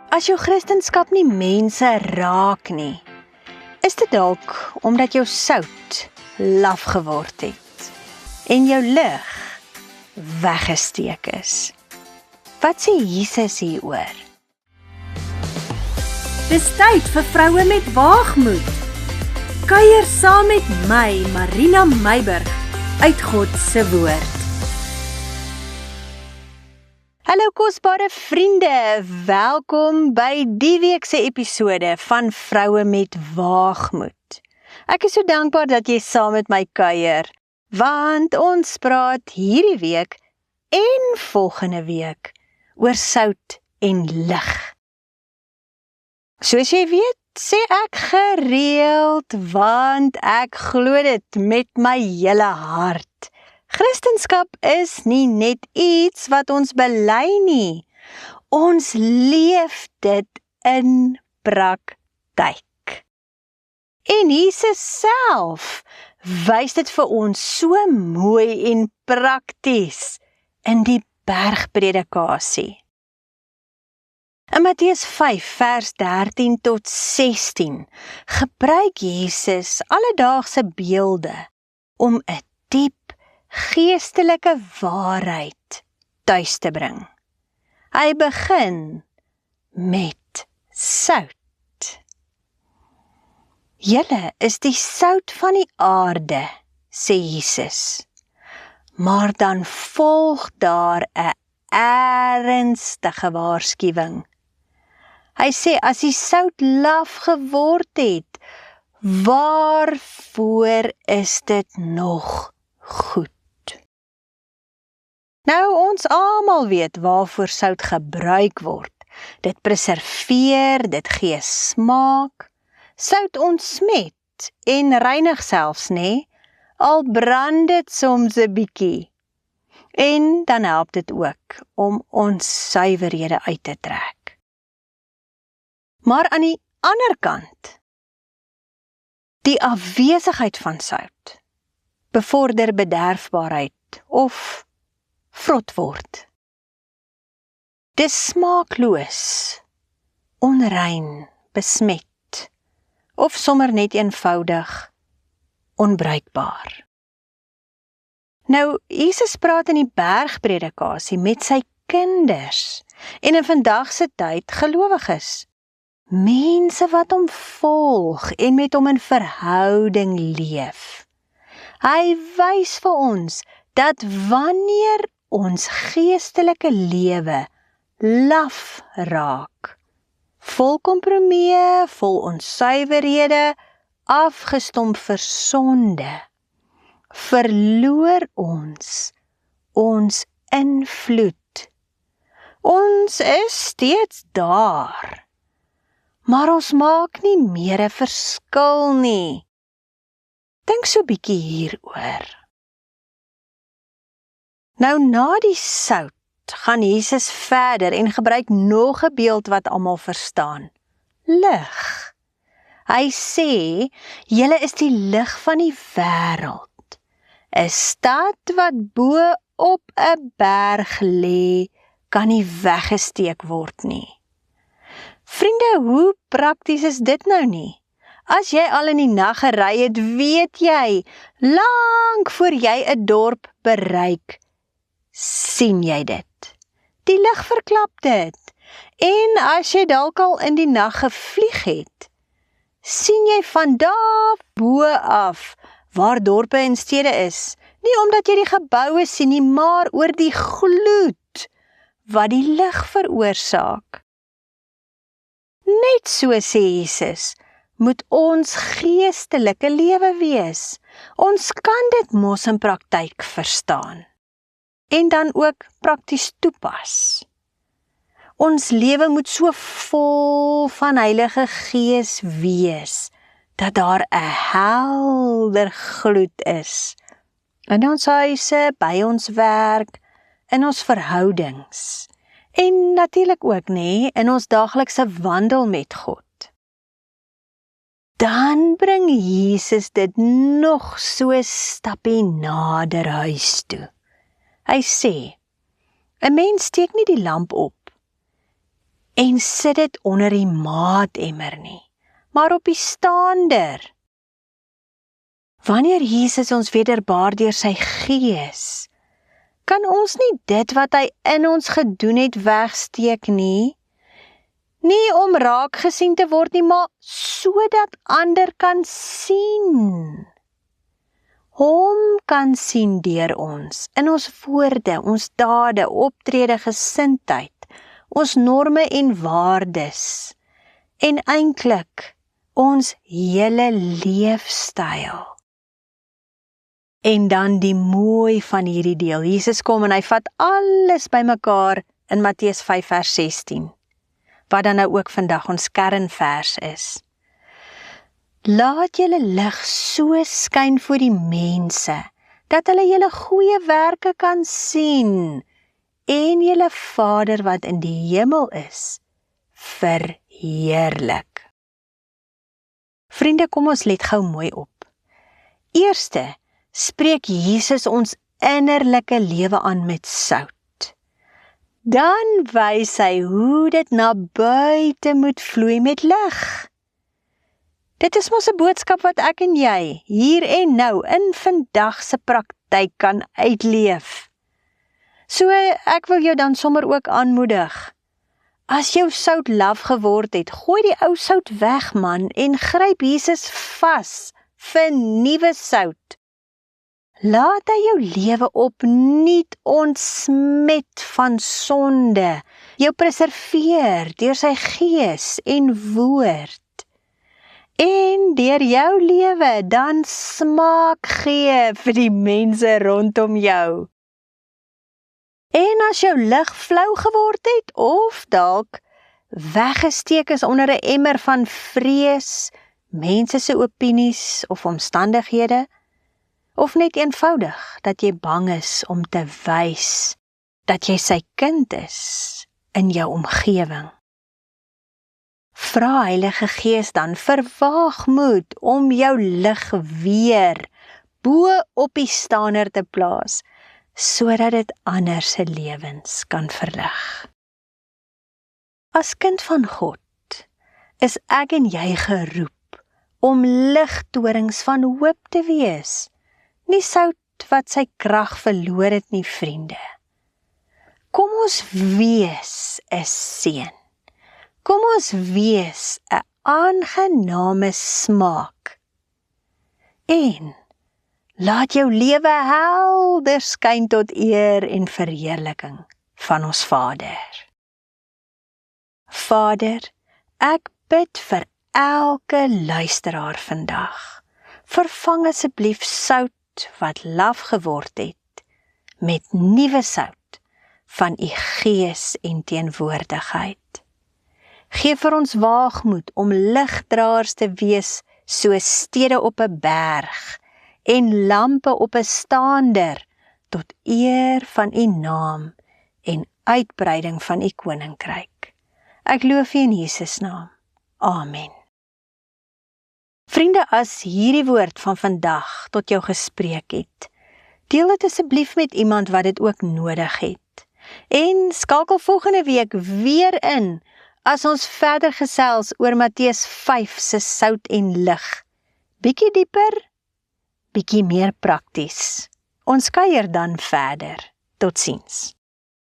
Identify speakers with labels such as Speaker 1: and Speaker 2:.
Speaker 1: As jou Christendom nie mense raak nie, is dit dalk omdat jou sout laf geword het en jou lig weggesteek is. Wat sê Jesus hieroor?
Speaker 2: Dis tyd vir vroue met waagmoed. Kuier saam met my, Marina Meiburg, uit God se woord.
Speaker 1: Hallo kosbare vriende, welkom by die week se episode van Vroue met Waagmoed. Ek is so dankbaar dat jy saam met my kuier, want ons praat hierdie week en volgende week oor sout en lig. Soos jy weet, sê ek gereeld, want ek glo dit met my hele hart. Christendom is nie net iets wat ons bely nie. Ons leef dit in praktyk. En Jesus self wys dit vir ons so mooi en prakties in die bergpredikasie. In Matteus 5 vers 13 tot 16 gebruik Jesus alledaagse beelde om 'n diep geestelike waarheid tuis te bring. Hy begin met sout. Julle is die sout van die aarde, sê Jesus. Maar dan volg daar 'n ernstige waarskuwing. Hy sê, as die sout laf geword het, waarvoor is dit nog goed? Nou, ons almal weet waarvoor sout gebruik word. Dit preserveer, dit gee smaak. Sout ontsmet en reinig selfs, nê? Al brand dit soms 'n bietjie. En dan help dit ook om ons suiwerhede uit te trek. Maar aan die ander kant, die afwesigheid van sout bevorder bederfbaarheid of vrot word. Dis smaakloos, onrein, besmet, of sommer net eenvoudig onbruikbaar. Nou, Jesus praat in die bergpredikasie met sy kinders en in vandag se tyd gelowiges. Mense wat hom volg en met hom in verhouding leef. Hy wys vir ons dat wanneer ons geestelike lewe laf raak, vol kompromieë, vol onsuiverhede, afgestomp vir sonde, verloor ons invloed. Ons is steeds daar, maar ons maak nie meer 'n verskil nie. Dink so 'n bietjie hieroor. Nou, na die sout gaan Jesus verder en gebruik nog 'n beeld wat almal verstaan. Lig. Hy sê, julle is die lig van die wêreld. 'n Stad wat bo op 'n berg lê, kan nie weggesteek word nie. Vriende, hoe prakties is dit nou nie? As jy al in die nag gery het, weet jy, lank voor jy 'n dorp bereik, sien jy dit. Die lig verklap dit. En as jy dalk al in die nag gevlieg het, sien jy van daar bo af waar dorpe en stede is. Nie omdat jy die geboue sien nie, maar oor die gloed wat die lig veroorsaak. Net so, sê Jesus, moet ons geestelike lewe wees. Ons kan dit mos in praktyk verstaan. En dan ook prakties toepas. Ons lewe moet so vol van Heilige Gees wees, dat daar 'n helder gloed is. In ons huise, by ons werk, in ons verhoudings. En natuurlik ook, in ons daaglikse wandel met God. Dan bring Jesus dit nog so 'n stappie nader huis toe. Hy sê, 'n mens steek nie die lamp op en sit dit onder die maatemmer nie, maar op die staander. Wanneer Jesus ons wederbaar deur sy Gees, kan ons nie dit wat hy in ons gedoen het wegsteek nie. Nie om raak gesien te word nie, maar sodat ander kan sien. Hom kan sien deur ons, in ons woorde, ons dade, optrede, gesindheid, ons norme en waardes, en eintlik ons hele leefstyl. En dan die mooi van hierdie deel, Jesus kom en hy vat alles bymekaar in Matteus 5 vers 16, wat dan nou ook vandag ons kernvers is. Laat julle lig so skyn voor die mense, dat hulle julle goeie werke kan sien, en julle Vader wat in die hemel is, verheerlik. Vriende, kom ons let gou mooi op. Eerste, spreek Jesus ons innerlike lewe aan met sout. Dan wys hy hoe dit na buite moet vloei met lig. Dit is mos 'n boodskap wat ek en jy hier en nou in vandag se praktyk kan uitleef. So ek wil jou dan sommer ook aanmoedig. As jou sout laf geword het, gooi die ou sout weg man en gryp Jesus vas vir nuwe sout. Laat hy jou lewe opnuut ontsmet van sonde, jou preserveer deur sy Gees en woord. En deur jou lewe dan smaak gee vir die mense rondom jou. En as jou lig flou geword het, of dalk weggesteek is onder 'n emmer van vrees, mense se opinies of omstandighede, of net eenvoudig dat jy bang is om te wys dat jy sy kind is in jou omgewing. Vra Heilige Gees dan vir waagmoed om jou lig weer bo op die staander te plaas, sodat dit ander se lewens kan verlig. As kind van God is ek en jy geroep om ligtorings van hoop te wees, nie sout wat sy krag verloor het nie, vriende. Kom ons wees 'n seën. Kom ons wees 'n aangename smaak. En laat jou lewe helder skyn tot eer en verheerliking van ons Vader. Vader, ek bid vir elke luisteraar vandag. Vervang asseblief sout wat laf geword het met nuwe sout van u Gees en teenwoordigheid. Gee vir ons waagmoed om ligdraers te wees soos stede op 'n berg en lampe op 'n staander tot eer van u naam en uitbreiding van u koninkryk. Ek loof u in Jesus naam. Amen. Vriende, as hierdie woord van vandag tot jou gespreek het, deel dit asseblief met iemand wat dit ook nodig het. En skakel volgende week weer in as ons verder gesels oor Matteus 5 se sout en lig. Bietjie dieper, bietjie meer prakties. Ons kuier dan verder. Totsiens.